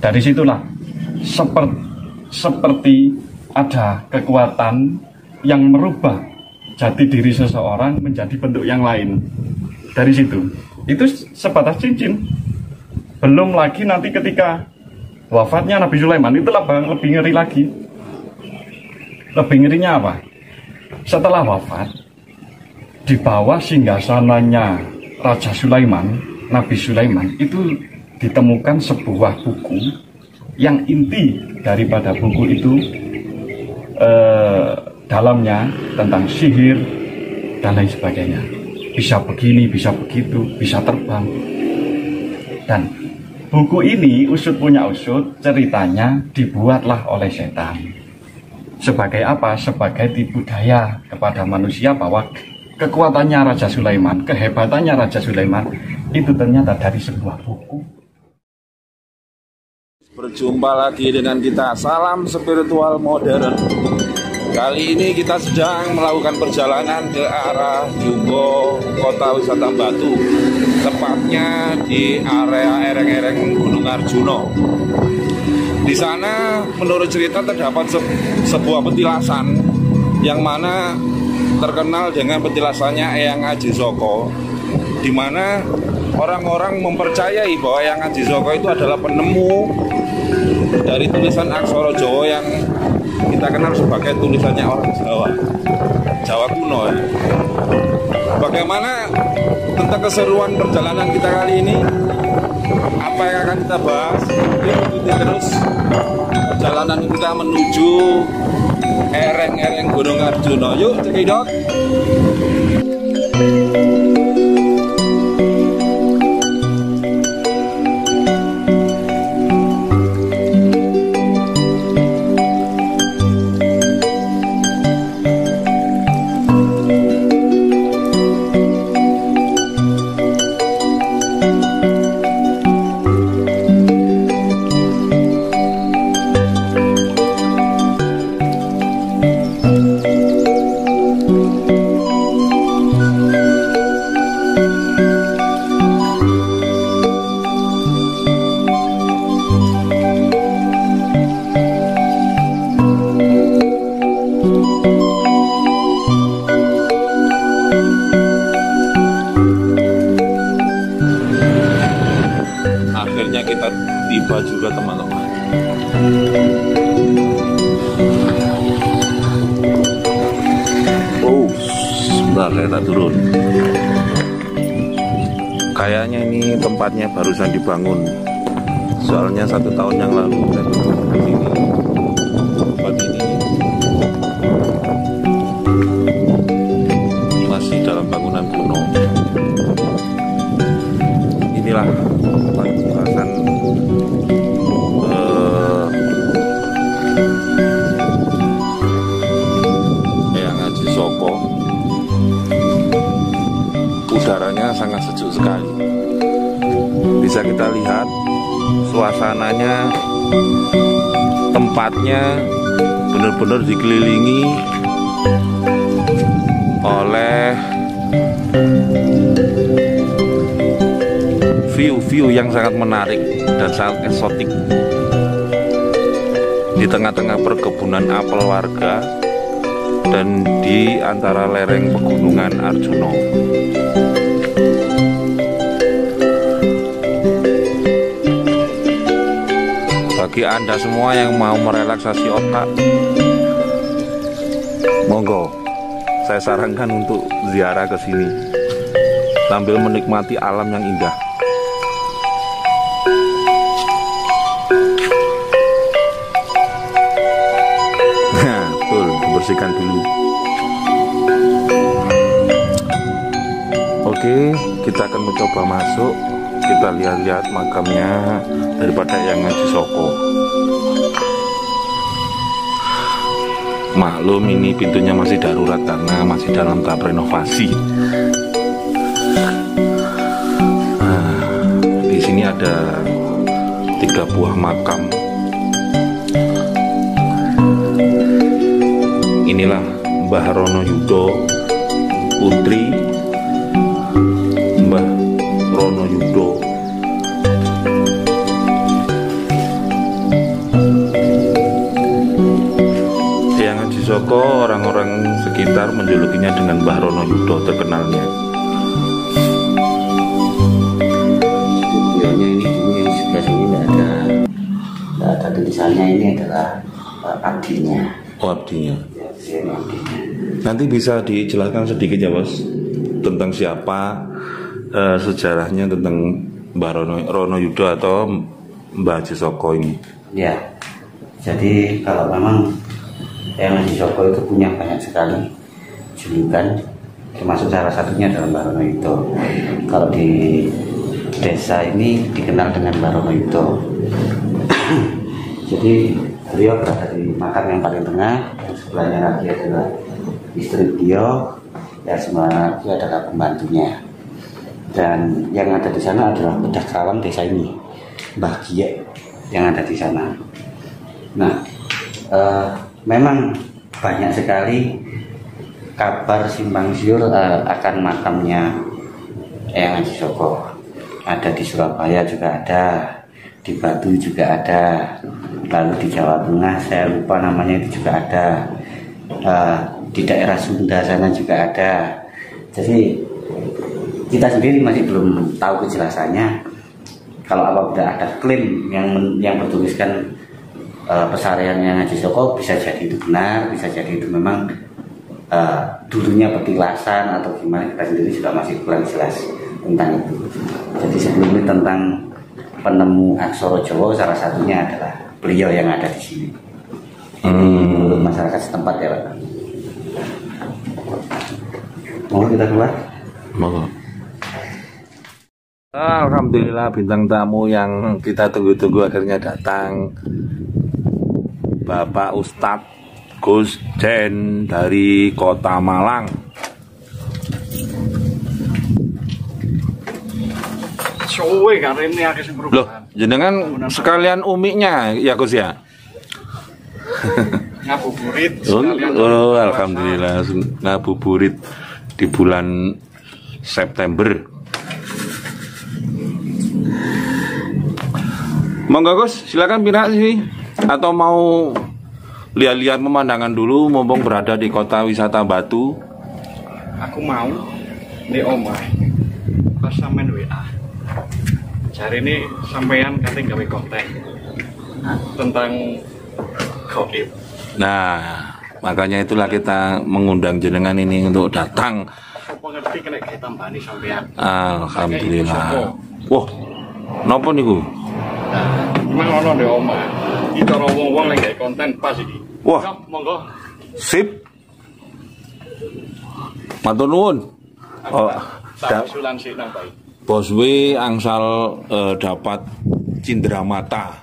Dari situlah seperti ada kekuatan yang merubah jati diri seseorang menjadi bentuk yang lain. Dari situ, itu sebatas cincin. Belum lagi nanti ketika wafatnya Nabi Sulaiman, itu lebih ngeri lagi. Lebih ngerinya apa? Setelah wafat, di bawah singgasananya Raja Sulaiman, Nabi Sulaiman, itu ditemukan sebuah buku yang inti daripada buku itu dalamnya tentang sihir dan lain sebagainya. Bisa begini, bisa begitu, bisa terbang. Dan buku ini usut punya usut, ceritanya dibuatlah oleh setan. Sebagai apa? Sebagai tipu daya kepada manusia bahwa kekuatannya Raja Sulaiman, kehebatannya Raja Sulaiman itu ternyata dari sebuah buku. Berjumpa lagi dengan kita, salam spiritual modern. Kali ini kita sedang melakukan perjalanan ke arah Jumbo, kota wisata Batu, tepatnya di area ereng-ereng Gunung Arjuno. Di sana menurut cerita terdapat sebuah petilasan yang mana terkenal dengan petilasannya Eyang Aji Soko, di mana orang-orang mempercayai bahwa Eyang Aji Soko itu adalah penemu dari tulisan aksara Jawa yang kita kenal sebagai tulisannya orang Jawa kuno. Bagaimana tentang keseruan perjalanan kita kali ini? Apa yang akan kita bahas? Ikuti terus perjalanan kita menuju ereng-ereng Gunung Arjuno. Yuk, cekidot. Kita tiba juga teman-teman. Oh, sebentar kita turun. Kayaknya ini tempatnya barusan dibangun. Soalnya 1 tahun yang lalu saya turun di sini. Tempat ini masih dalam bangunan kuno. Inilah penjelasan Eyang Aji Soko. Udaranya sangat sejuk sekali. Bisa kita lihat suasananya, tempatnya benar-benar dikelilingi oleh view yang sangat menarik dan sangat eksotik. Di tengah-tengah perkebunan apel warga dan di antara lereng pegunungan Arjuno. Bagi Anda semua yang mau merelaksasi otak, monggo, saya sarankan untuk ziarah ke sini sambil menikmati alam yang indah. Nah, betul, dibersihkan dulu. Oke, kita akan mencoba masuk. Kita lihat-lihat makamnya daripada Eyang Aji Soko. Maklum ini pintunya masih darurat karena masih dalam tahap renovasi. Nah, di sini ada 3 buah makam. Inilah Mbah Rono Yudo Putri, Mbah Rono Yudo. Soko, orang-orang sekitar menjulukinya dengan Mbah Rono Yudo terkenalnya. Studionya ini dulu yang sebelah sini nggak ada tulisannya, ini adalah abdinya. Oh, abdinya. Ya, ini abdinya. Nanti bisa dijelaskan sedikit ya Bos, tentang siapa, sejarahnya tentang Mbah Rono Yudo atau Mbah Haji Soko ini. Ya, jadi kalau memang Eyang Haji Soko itu punya banyak sekali julukan, termasuk salah satunya adalah Mbah Rono Yudo. Kalau di desa ini dikenal dengan Mbah Rono Yudo. Jadi beliau berada di makam yang paling tengah, yang sebelahnya lagi adalah istri beliau, yang sebelah lagi adalah pembantunya. Dan yang ada di sana adalah bedah kerawan desa ini, Mbah Giek yang ada di sana. Nah, memang banyak sekali kabar simpang siur akan makamnya Eyang Haji Soko. Ada di Surabaya juga ada, di Batu juga ada, lalu di Jawa Tengah saya lupa namanya itu juga ada, di daerah Sunda sana juga ada. Jadi kita sendiri masih belum tahu kejelasannya. Kalau apabila ada klaim yang bertuliskan pesariannya Haji Soko, bisa jadi itu benar, bisa jadi itu memang dulunya petilasan atau gimana, kita sendiri juga masih kurang jelas tentang itu. Jadi sebelumnya tentang penemu aksara Jawa salah satunya adalah beliau yang ada di sini. Menurut masyarakat setempat ya Pak. Mau kita keluar? Mau. Alhamdulillah bintang tamu yang kita tunggu-tunggu akhirnya datang. Bapak Ustadz Gus Den dari Kota Malang. Suwe kan ini akeh sing Loh, perubahan. jenengan sekalian umiknya ya Gus ya? Ngabuburit Oh, alhamdulillah ngabuburit di bulan September. Monggo Gus, silakan pindah sih. Atau mau lihat-lihat pemandangan dulu mumpung berada di kota wisata Batu. Aku mau di omah pas sampean WA. Cari ini sampean katanya gawe konten tentang gaib. Nah, makanya itulah kita mengundang jenengan ini untuk datang. Apa ngerti kena kita tambani sampean. Alhamdulillah. Wah, napa niku? Nah, memang ono di omah. Kita wong-wong lagi gawe konten pas iki. Wah. Monggo. Sip. Matur nuwun. Oh, Tak usulan sih nang baik. Bos W angsal dapat cindera mata,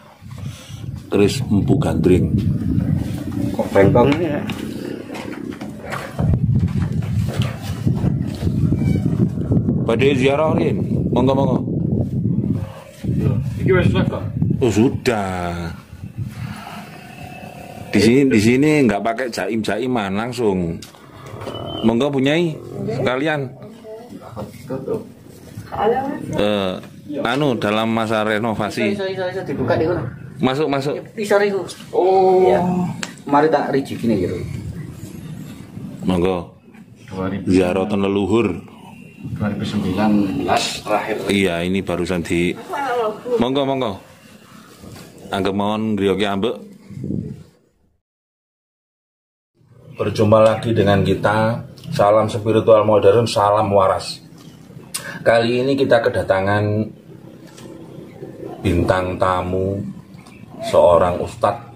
terus empu gandring. Kok bengkong ini ya? Pada ziarah Rin, monggo. Iki wis selesai. Oh sudah. Di sini nggak pakai jaim-jaiman langsung. Monggo punyai sekalian. Dalam masa renovasi. Iso dibuka di kono. Masuk. Pisor iku. Oh. Iya. Mari tak rijikine gitu. Monggo. 2000 Ziarah leluhur. 2019 terakhir. Iya, ini barusan di. Monggo. Anggap mohon griyoke ambek. Berjumpa lagi dengan kita. Salam spiritual modern, salam waras. Kali ini kita kedatangan bintang tamu seorang Ustadz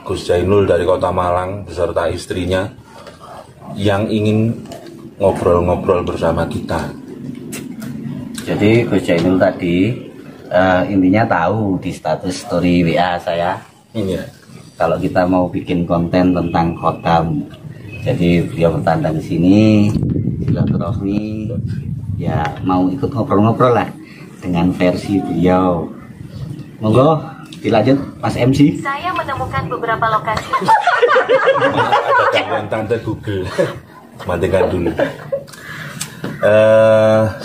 Gus Jainul dari Kota Malang beserta istrinya yang ingin ngobrol-ngobrol bersama kita. Jadi Gus Jainul tadi intinya tahu di status story WA saya. Ini ya. Kalau kita mau bikin konten tentang khotam, jadi beliau bertanda di sini, silaturahmi, ya mau ikut ngobrol-ngobrol lah dengan versi beliau. Monggo dilanjut Mas MC. Saya menemukan beberapa lokasi. Ada gangguan tante Google. Matikan dulu.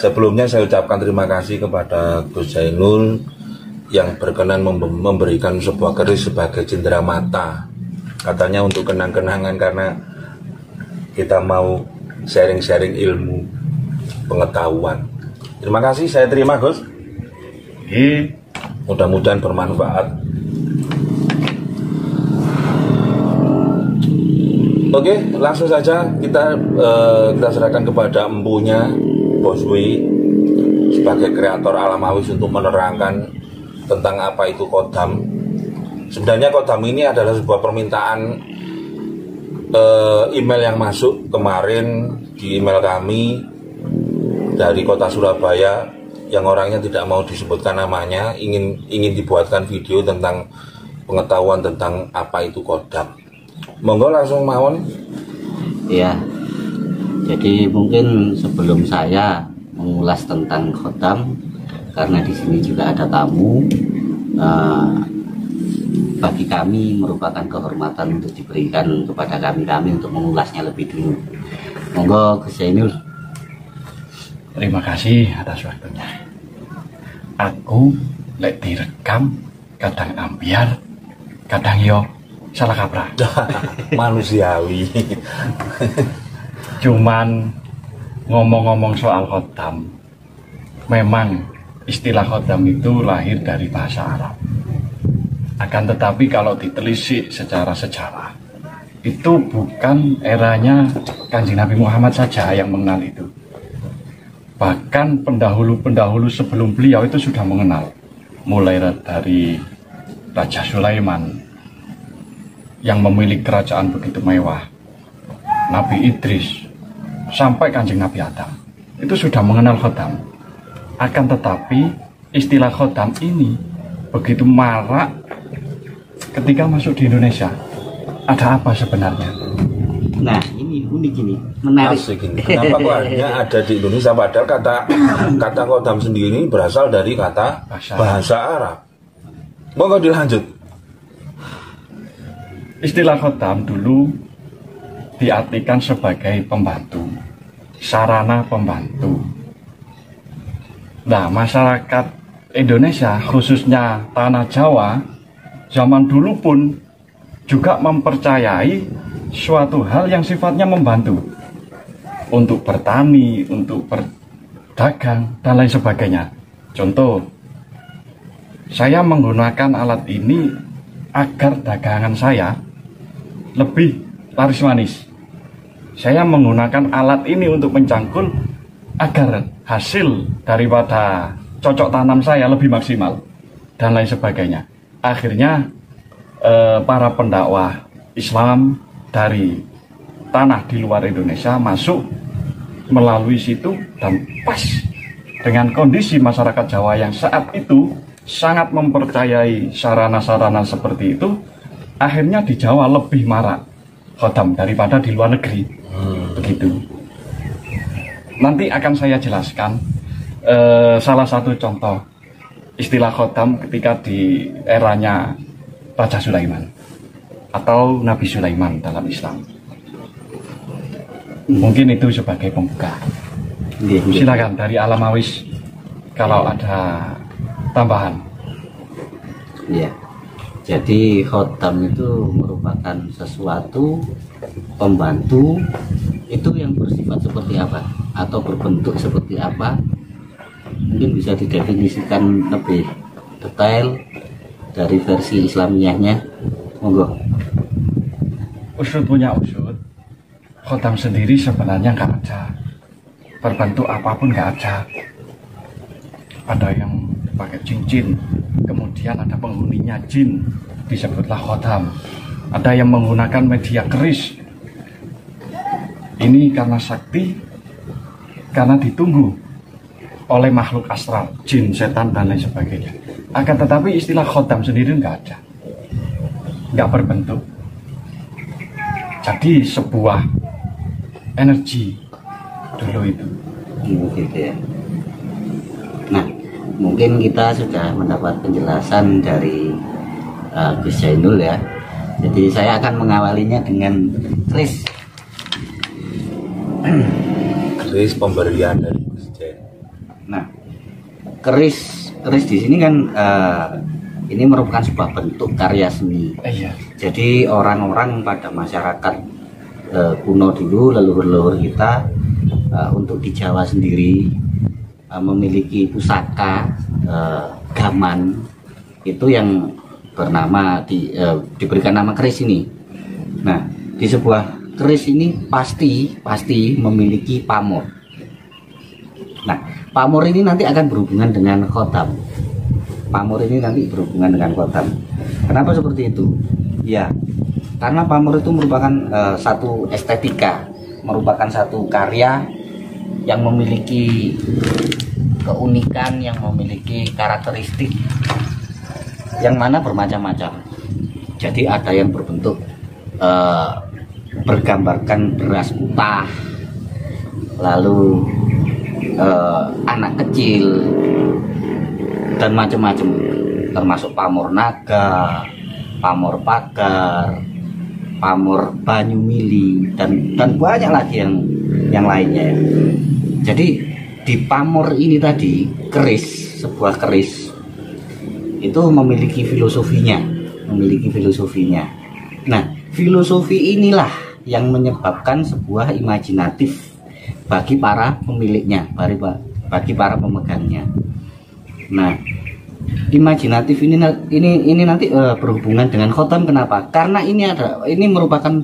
Sebelumnya saya ucapkan terima kasih kepada Gus Jainul yang berkenan memberikan sebuah keris sebagai cindera mata katanya untuk kenang-kenangan karena kita mau sharing-sharing ilmu pengetahuan. Terima kasih, saya terima Gus. Mudah-mudahan bermanfaat. Oke, langsung saja kita serahkan kepada empunya Bos Wi sebagai kreator Alam Awis untuk menerangkan tentang apa itu kodam. Sebenarnya kodam ini adalah sebuah permintaan email yang masuk kemarin di email kami dari kota Surabaya yang orangnya tidak mau disebutkan namanya, ingin dibuatkan video tentang pengetahuan tentang apa itu kodam. Monggo langsung mawon. Ya, jadi mungkin sebelum saya mengulas tentang kodam, karena di sini juga ada tamu, bagi kami merupakan kehormatan untuk diberikan kepada kami untuk mengulasnya lebih dulu. Monggo Gus Zainul. Terima kasih atas waktunya. Aku lek direkam kadang ambiar, kadang yo salah kaprah. Manusiawi. Cuman ngomong-ngomong soal kodam, memang istilah kodam itu lahir dari bahasa Arab. Akan tetapi kalau ditelisik secara sejarah, itu bukan eranya Kanjeng Nabi Muhammad saja yang mengenal itu. Bahkan pendahulu-pendahulu sebelum beliau itu sudah mengenal. Mulai dari Raja Sulaiman yang memiliki kerajaan begitu mewah, Nabi Idris, sampai Kanjeng Nabi Adam, itu sudah mengenal kodam. Akan tetapi istilah kodam ini begitu marak ketika masuk di Indonesia. Ada apa sebenarnya? Nah, ini unik ini, menarik. Asik ini. Kenapa kok hanya ada di Indonesia padahal kata kodam sendiri berasal dari kata bahasa Arab. Monggo dilanjut. Istilah kodam dulu diartikan sebagai pembantu, sarana pembantu. Nah, masyarakat Indonesia khususnya tanah Jawa zaman dulu pun juga mempercayai suatu hal yang sifatnya membantu untuk bertani, untuk berdagang dan lain sebagainya. Contoh, saya menggunakan alat ini agar dagangan saya lebih laris manis. Saya menggunakan alat ini untuk mencangkul agar hasil daripada cocok tanam saya lebih maksimal dan lain sebagainya. Akhirnya para pendakwah Islam dari tanah di luar Indonesia masuk melalui situ dan pas dengan kondisi masyarakat Jawa yang saat itu sangat mempercayai sarana-sarana seperti itu. Akhirnya di Jawa lebih marak kodam daripada di luar negeri. Begitu. Nanti akan saya jelaskan salah satu contoh istilah kodam ketika di eranya Raja Sulaiman atau Nabi Sulaiman dalam Islam. Mungkin itu sebagai pembuka. Silakan dari Alam Awis kalau ada tambahan. Ya, jadi kodam itu merupakan sesuatu pembantu itu yang bersifat seperti apa atau berbentuk seperti apa, mungkin bisa didefinisikan lebih detail dari versi Islamiahnya. Monggo. Usut punya usut, kodam sendiri sebenarnya nggak ada, berbentuk apapun nggak ada. Ada yang pakai cincin, kemudian ada penghuninya jin, disebutlah kodam. Ada yang menggunakan media keris. Ini karena sakti, karena ditunggu oleh makhluk astral, jin, setan, dan lain sebagainya. Akan tetapi istilah kodam sendiri nggak ada, nggak berbentuk. Jadi sebuah energi dulu itu. Gitu ya. Nah, mungkin kita sudah mendapat penjelasan dari Gus Zainul ya. Jadi saya akan mengawalinya dengan keris. Keris pemberian dari Gus Zainul. Nah, keris di sini kan ini merupakan sebuah bentuk karya seni. Iya. Jadi orang-orang pada masyarakat kuno dulu, leluhur-leluhur kita, untuk di Jawa sendiri memiliki pusaka gaman itu yang bernama diberikan nama keris ini. Nah, di sebuah keris ini pasti memiliki pamor. Nah, pamor ini nanti akan berhubungan dengan khotam. Pamor ini nanti berhubungan dengan khotam. Kenapa seperti itu? Ya, karena pamor itu merupakan satu estetika, merupakan satu karya yang memiliki keunikan, yang memiliki karakteristik yang mana bermacam-macam. Jadi ada yang berbentuk bergambarkan beras utah, lalu anak kecil, dan macam-macam, termasuk pamor naga, pamor pagar, pamor banyu mili, dan banyak lagi yang lainnya. Jadi di pamor ini tadi, sebuah keris itu memiliki filosofinya. Nah, filosofi inilah yang menyebabkan sebuah imajinatif bagi para pemiliknya, bagi para pemegangnya. Nah, imajinatif ini nanti berhubungan dengan khotam. Kenapa? Karena ini merupakan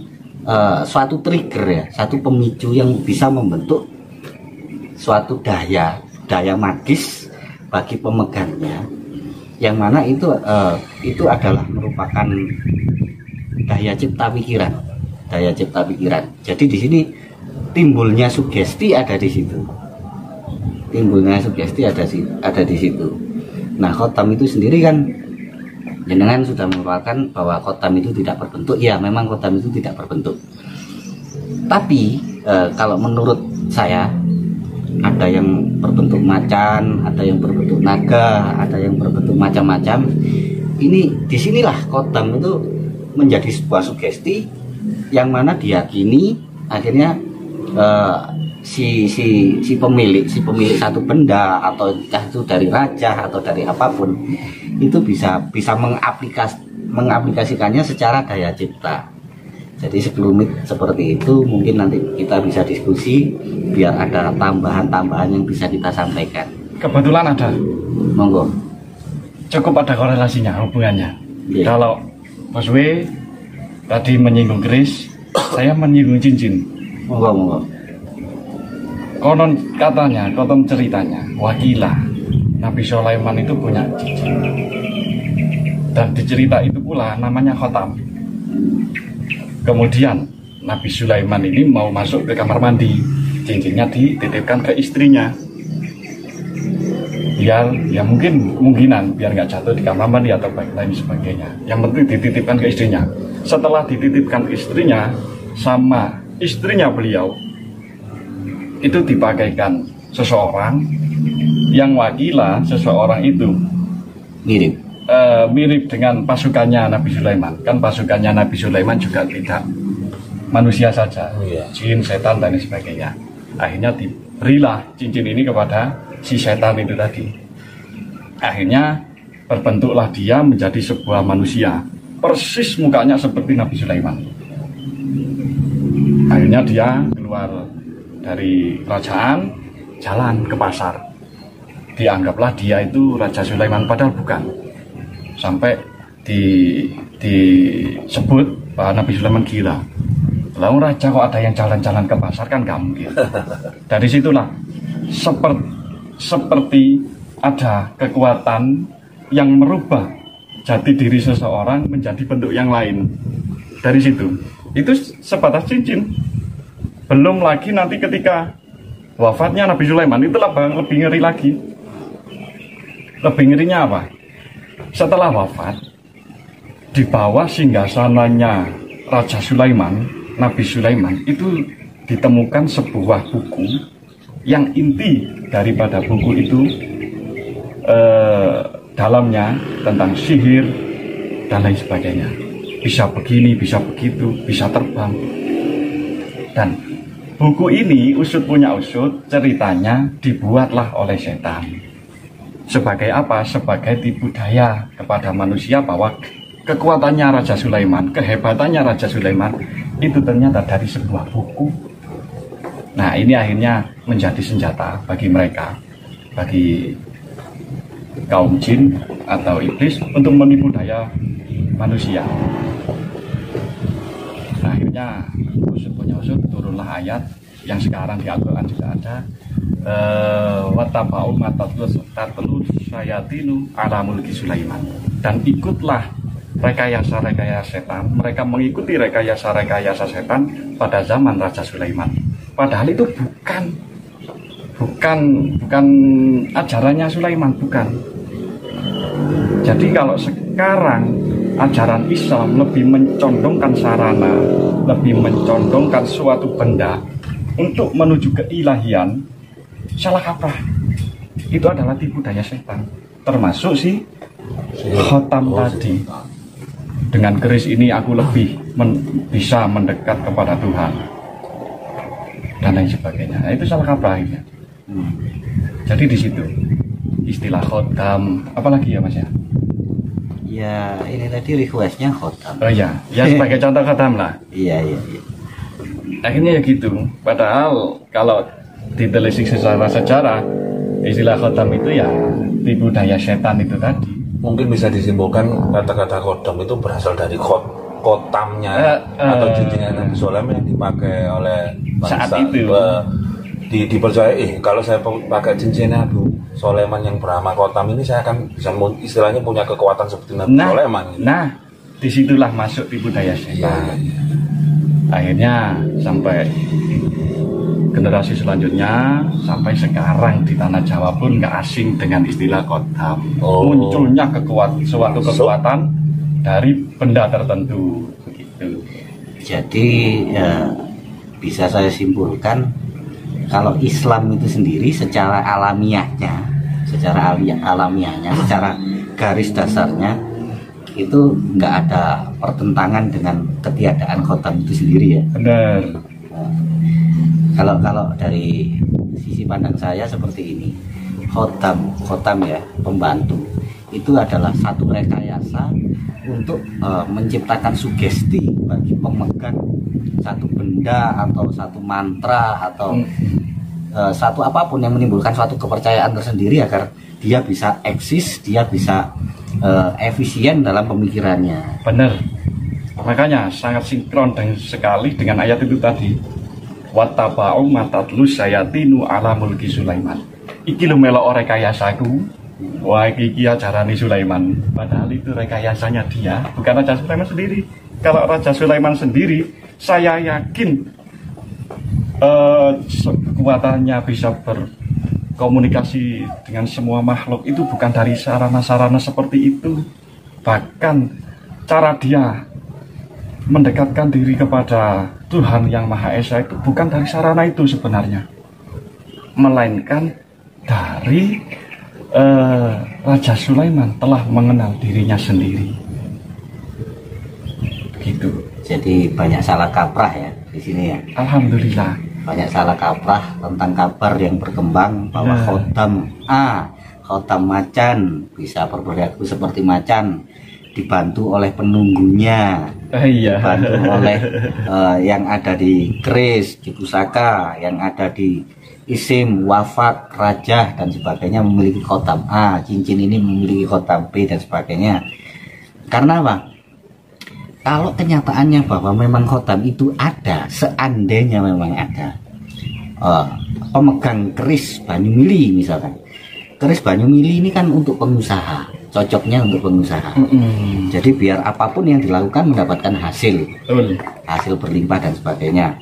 suatu trigger ya, satu pemicu yang bisa membentuk suatu daya magis bagi pemegangnya, yang mana itu adalah merupakan daya cipta pikiran. Jadi di sini timbulnya sugesti ada di situ. Ada di situ. Nah, khotam itu sendiri kan jenengan sudah mengatakan bahwa khotam itu tidak berbentuk. Ya, memang khotam itu tidak berbentuk. Tapi kalau menurut saya, ada yang berbentuk macan, ada yang berbentuk naga, ada yang berbentuk macam-macam. Ini disinilah khotam itu menjadi sebuah sugesti yang mana diyakini akhirnya si pemilik satu benda, atau entah itu dari raja atau dari apapun, itu bisa mengaplikasikannya secara daya cipta. Jadi sekelumit seperti itu, mungkin nanti kita bisa diskusi biar ada tambahan-tambahan yang bisa kita sampaikan. Kebetulan ada, monggo. Cukup ada korelasinya, hubungannya. Yeah. Kalau Mas W tadi menyinggung keris, saya menyinggung cincin. Monggo. Konon ceritanya, wakilah Nabi Sulaiman itu punya cincin. Dan di cerita itu pula namanya khotam. Kemudian Nabi Sulaiman ini mau masuk ke kamar mandi, cincinnya dititipkan ke istrinya. Biar ya mungkinan biar nggak jatuh di kamar mandi atau lain sebagainya. Yang penting dititipkan ke istrinya. Setelah dititipkan ke istrinya, sama istrinya beliau itu dipakaikan seseorang yang wakilah seseorang itu mirip dengan pasukannya Nabi Sulaiman. Kan pasukannya Nabi Sulaiman juga tidak manusia saja, jin, setan, dan sebagainya. Akhirnya diberilah cincin ini kepada si setan itu tadi. Akhirnya berbentuklah dia menjadi sebuah manusia, persis mukanya seperti Nabi Sulaiman. Akhirnya dia keluar dari kerajaan, jalan ke pasar. Dianggaplah dia itu Raja Sulaiman, padahal bukan. Sampai disebut bahwa Nabi Sulaiman gila. Lalu raja kok ada yang jalan-jalan ke pasar, kan gak mungkin. Dari situlah seperti ada kekuatan yang merubah jati diri seseorang menjadi bentuk yang lain. Dari situ, itu sebatas cincin. Belum lagi nanti ketika wafatnya Nabi Sulaiman, itu lebih ngeri lagi. Lebih ngerinya apa? Setelah wafat, di bawah singgasananya Raja Sulaiman, Nabi Sulaiman, itu ditemukan sebuah buku yang inti daripada buku itu dalamnya tentang sihir dan lain sebagainya. Bisa begini, bisa begitu, bisa terbang. Dan buku ini usut punya usut, ceritanya dibuatlah oleh setan. Sebagai apa? Sebagai tipu daya kepada manusia bahwa kekuatannya Raja Sulaiman, kehebatannya Raja Sulaiman itu ternyata dari sebuah buku. Nah, ini akhirnya menjadi senjata bagi mereka, bagi kaum jin atau iblis untuk menipu daya manusia. Nah, akhirnya usut punya usut, turunlah ayat yang sekarang di Al-Quran juga ada, watabau matatlus sayatinu ala mulki Sulaiman, dan ikutlah rekayasa setan. Mereka mengikuti rekayasa setan pada zaman Raja Sulaiman, padahal itu bukan ajarannya Sulaiman, bukan. Jadi kalau sekarang ajaran Islam lebih mencondongkan sarana, lebih mencondongkan suatu benda untuk menuju keilahian, salah kaprah. Itu adalah tipu daya setan. Termasuk si khotam tadi. Dengan keris ini aku lebih bisa mendekat kepada Tuhan dan lain sebagainya. Nah, itu salah kaprah ya. Jadi di situ istilah khotam, apalagi ya Mas ya? Ya ini tadi requestnya khotam. Oh ya, ya sebagai contoh khotam lah. Iya. Akhirnya ya gitu. Padahal kalau ditelisik secara sejarah, istilah khotam itu ya tipu daya setan itu tadi. Mungkin bisa disimpulkan kata-kata kodam itu berasal dari kotamnya atau jinjingan Nabi Sulaiman yang dipakai oleh saat bangsa itu. Dipercaya, kalau saya pakai cincin Nabi Sulaiman yang bernama kotam ini, saya akan bisa istilahnya punya kekuatan seperti Nabi Sulaiman. Nah, disitulah masuk tipu daya setan. Akhirnya sampai generasi selanjutnya, sampai sekarang di tanah Jawa pun nggak asing dengan istilah khotam. Munculnya suatu kekuatan dari benda tertentu, begitu. Jadi ya, bisa saya simpulkan kalau Islam itu sendiri secara alamiahnya, secara garis dasarnya itu nggak ada pertentangan dengan ketiadaan khotam itu sendiri ya. Benar. Kalau dari sisi pandang saya seperti ini, khotam ya, pembantu itu adalah satu rekayasa untuk menciptakan sugesti bagi pemegang satu benda atau satu mantra atau satu apapun yang menimbulkan suatu kepercayaan tersendiri agar dia bisa eksis, dia bisa efisien dalam pemikirannya. Benar. Makanya sangat sinkron sekali dengan ayat itu tadi. Watabau matatlus sayatinu ala mulki Sulaiman. Iki lu melok rekayasaku. Wah, iki ajarane Sulaiman. Padahal itu rekayasanya dia, bukan Raja Sulaiman sendiri. Kalau Raja Sulaiman sendiri, saya yakin kekuatannya bisa berkomunikasi dengan semua makhluk itu bukan dari sarana-sarana seperti itu. Bahkan cara dia mendekatkan diri kepada Tuhan yang Maha Esa itu bukan dari sarana itu sebenarnya, melainkan dari Raja Sulaiman telah mengenal dirinya sendiri. Begitu. Jadi banyak salah kaprah ya di sini ya. Alhamdulillah. Banyak salah kaprah tentang kabar yang berkembang bahwa khotam macan bisa berperilaku seperti macan, dibantu oleh penunggunya, dibantu oleh yang ada di keris, di pusaka, yang ada di isim, wafak, rajah dan sebagainya memiliki khotam A, cincin ini memiliki khotam B dan sebagainya. Karena apa? Kalau kenyataannya bahwa memang khotam itu ada, seandainya memang ada, pemegang keris Banyumili misalkan, keris Banyumili ini kan untuk pengusaha, cocoknya untuk pengusaha. Jadi biar apapun yang dilakukan mendapatkan hasil, hasil berlimpah dan sebagainya,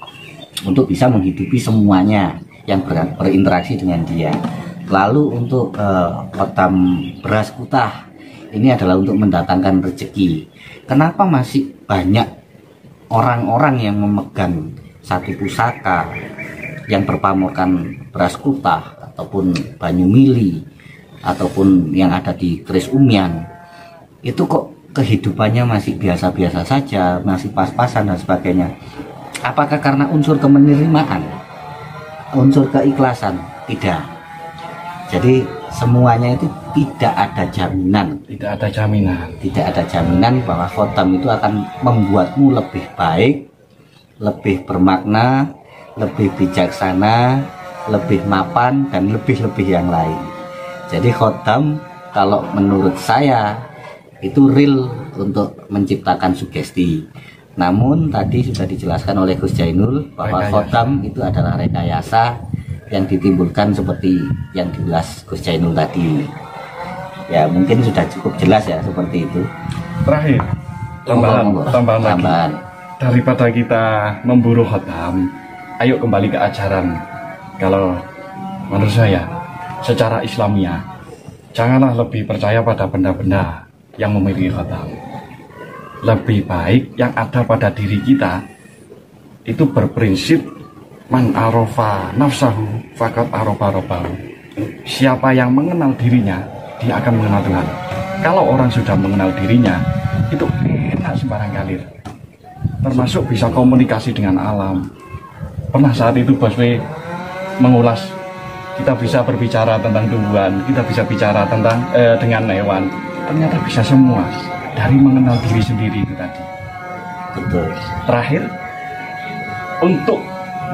untuk bisa menghidupi semuanya yang berinteraksi dengan dia. Lalu untuk khotam beras kutah ini adalah untuk mendatangkan rezeki. Kenapa masih banyak orang-orang yang memegang satu pusaka yang berpamorkan beras kutah ataupun Banyumili ataupun yang ada di keris Umyan, itu kok kehidupannya masih biasa-biasa saja, masih pas-pasan dan sebagainya? Apakah karena unsur kemenerimaan, unsur keikhlasan? Tidak. Jadi semuanya itu tidak ada jaminan. Tidak ada jaminan. Tidak ada jaminan bahwa khotam itu akan membuatmu lebih baik, lebih bermakna, lebih bijaksana, lebih mapan, dan lebih-lebih yang lain. Jadi khotam kalau menurut saya itu real untuk menciptakan sugesti. Namun tadi sudah dijelaskan oleh Gus Jainul bahwa khotam itu adalah rekayasa yang ditimbulkan seperti yang diulas Gus Jainul tadi. Ya mungkin sudah cukup jelas ya seperti itu. Terakhir, tambahan. Daripada kita memburu khotam, ayo kembali ke ajaran. Kalau menurut saya, secara Islamia, janganlah lebih percaya pada benda-benda yang memiliki khotam. Lebih baik yang ada pada diri kita itu berprinsip man arofa nafsahu fakat arofa robbahu. Siapa yang mengenal dirinya, dia akan mengenal Tuhan. Kalau orang sudah mengenal dirinya, itu enak sembarang kalir. Termasuk bisa komunikasi dengan alam. Pernah saat itu Bos W mengulas, kita bisa berbicara tentang tumbuhan, kita bisa bicara tentang dengan hewan. Ternyata bisa semua dari mengenal diri sendiri itu tadi. Betul. Terakhir, untuk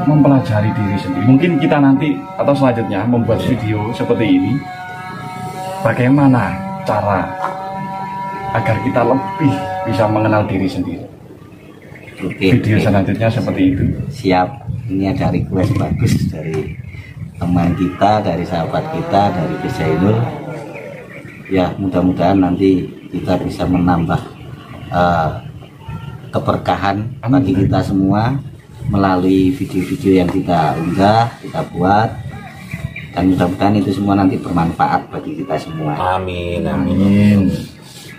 mempelajari diri sendiri, mungkin kita nanti atau selanjutnya membuat video seperti ini, bagaimana cara agar kita lebih bisa mengenal diri sendiri. Video selanjutnya seperti itu. Siap. Ini ada request bagus dari teman kita, dari sahabat kita, dari Gus Jainul. Ya mudah-mudahan nanti kita bisa menambah keberkahan bagi kita semua melalui video-video yang kita unggah, kita buat, dan mudah-mudahan itu semua nanti bermanfaat bagi kita semua. Amin, amin.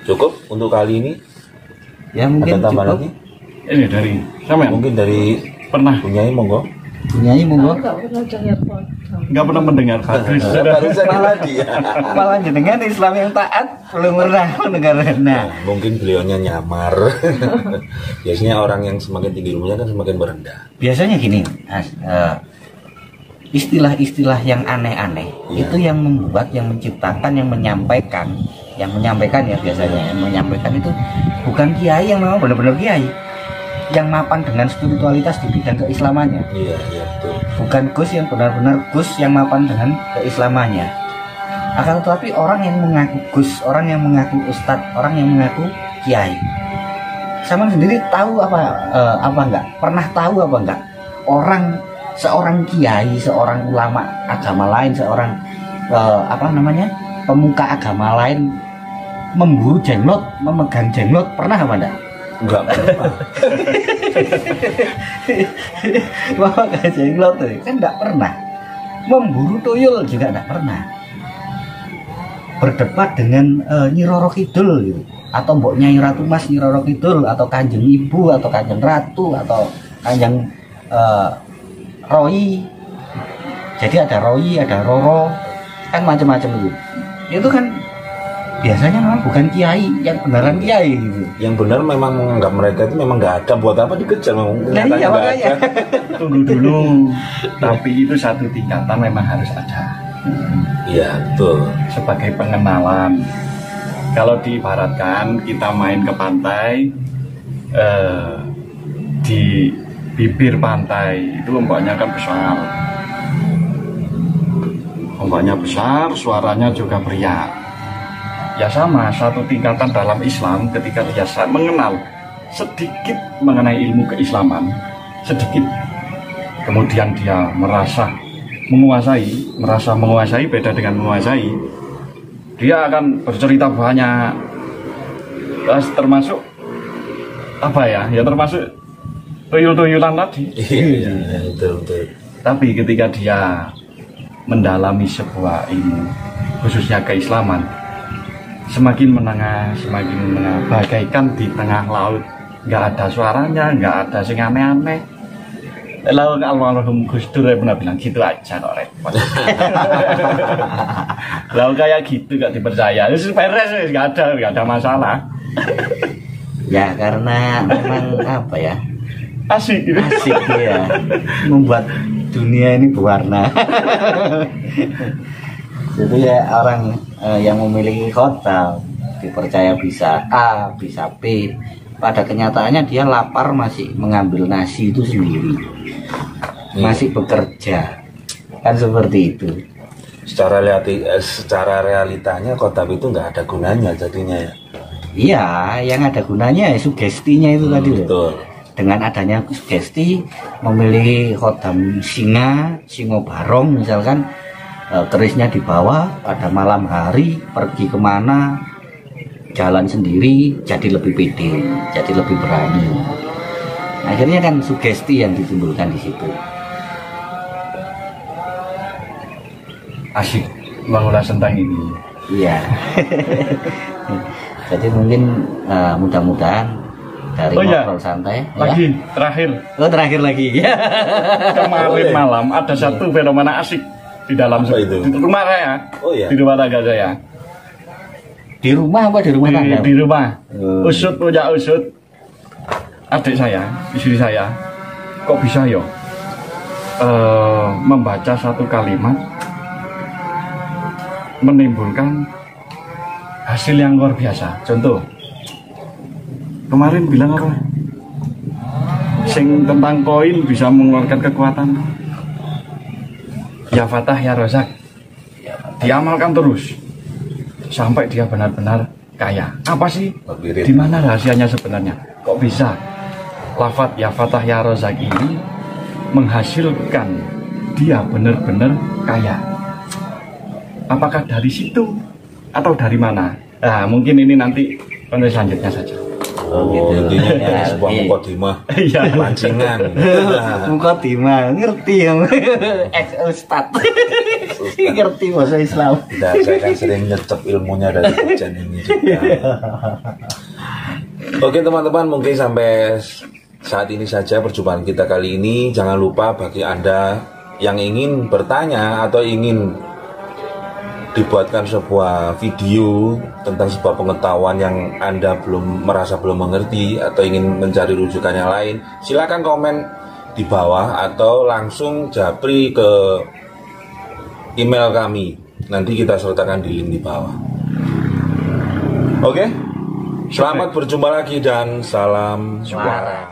Cukup untuk kali ini? Ya mungkin ada tambahan cukup. lagi? Ini dari sama ya? Mungkin dari pernah punyai monggo. Punyai monggo. nggak pernah mendengar hadis. Malah dia. Malah jenengan Islam yang taat belum pernah mendengar. Nah, mungkin beliaunya nyamar. Biasanya orang yang semakin tinggi ilmunya kan semakin merendah. Biasanya gini, istilah-istilah yang aneh-aneh itu yang membuat, yang menciptakan, yang menyampaikan ya biasanya yang menyampaikan itu bukan kiai yang memang benar-benar kiai yang mapan dengan spiritualitas di bidang keislamannya. Iya betul. Bukan Gus yang benar-benar Gus yang mapan dengan keislamannya. Akan tetapi orang yang mengaku Gus, orang yang mengaku ustadz, orang yang mengaku kiai. Sama sendiri tahu apa enggak? Pernah tahu apa enggak? Seorang kiai, seorang ulama agama lain, seorang pemuka agama lain memburu jenglot, memegang jenglot, pernah apa enggak? Enggak pernah. Memegang jenglot kan enggak pernah. Memburu tuyul juga enggak pernah. Berdebat dengan Nyi Roro Kidul gitu, atau Mbok Nyai Ratu Mas Nyi Roro Kidul, atau Kanjeng Ibu, atau Kanjeng Ratu, atau Kanjeng Roy. Jadi ada Roy, ada Roro, kan macam-macam itu. Itu kan biasanya memang bukan kiai yang beneran kiai gitu. Yang benar memang menganggap mereka itu memang nggak ada, buat apa dikejar memang. Nah, iya makanya. Tunggu dulu. Tapi itu satu tingkatan memang harus ada. Iya betul. Sebagai pengenalan. Kalau diibaratkan kita main ke pantai, di bibir pantai itu ombaknya kan besar. Ombaknya besar, suaranya juga beriak. Ya sama, satu tingkatan dalam Islam ketika dia mengenal sedikit mengenai ilmu keislaman, sedikit, kemudian dia merasa menguasai beda dengan menguasai, dia akan bercerita banyak, termasuk termasuk tuyul-tuyulan tadi. Iya betul. Tapi ketika dia mendalami sebuah ilmu, khususnya keislaman, semakin menengah, bagaikan di tengah laut, nggak ada suaranya, nggak ada sing aneh-aneh. Lalu almarhum Gus Dur pernah bilang gitu aja kok repot. Lalu kayak gitu nggak dipercaya, itu beres, nggak ada masalah. Ya karena memang asik ya, membuat dunia ini berwarna. Jadi ya orang yang memiliki khotam dipercaya bisa A, bisa B. Pada kenyataannya dia lapar masih mengambil nasi itu sendiri, masih bekerja, kan seperti itu. Secara realitanya khotam itu nggak ada gunanya jadinya ya. Iya, yang ada gunanya ya sugestinya itu tadi loh. Betul. Dengan adanya sugesti memilih khotam singo barong misalkan, kerisnya di bawah pada malam hari pergi kemana jalan sendiri, jadi lebih pede, jadi lebih berani. Akhirnya kan sugesti yang ditimbulkan di situ. Asik mengulas tentang ini. Iya. Jadi mungkin mudah-mudahan dari ngobrol santai. Lagi ya. terakhir. Oh terakhir lagi. Kemarin malam ada satu fenomena asik di dalam di rumah saya. Oh iya. Di rumah tangga saya. Di rumah apa di rumah tangga? Di rumah. Usut punya usut. Adik saya, istri saya, kok bisa yo membaca satu kalimat menimbulkan hasil yang luar biasa. Contoh, kemarin bilang apa? Sing tentang koin bisa mengeluarkan kekuatan. Ya Fatah ya Rozak. Diamalkan terus sampai dia benar-benar kaya. Apa sih? Di mana rahasianya sebenarnya? Kok bisa lafaz ya Fatah ya Rozak ini menghasilkan dia benar-benar kaya? Apakah dari situ atau dari mana? Nah, mungkin ini nanti penulis selanjutnya saja. Gitu. Intinya ini sebuah mukadimah, pancingan. Mukadimah, ngerti yang ex-ustad. Ngerti bahasa Islam. Nah, saya kan sering nyecep ilmunya dari kajian ini juga. Oke teman-teman, mungkin sampai saat ini saja perjumpaan kita kali ini. Jangan lupa bagi Anda yang ingin bertanya atau ingin dibuatkan sebuah video tentang sebuah pengetahuan yang Anda merasa belum mengerti atau ingin mencari rujukan yang lain, silakan komen di bawah atau langsung japri ke email kami. Nanti kita sertakan di link di bawah. Oke? Selamat berjumpa lagi dan salam suara.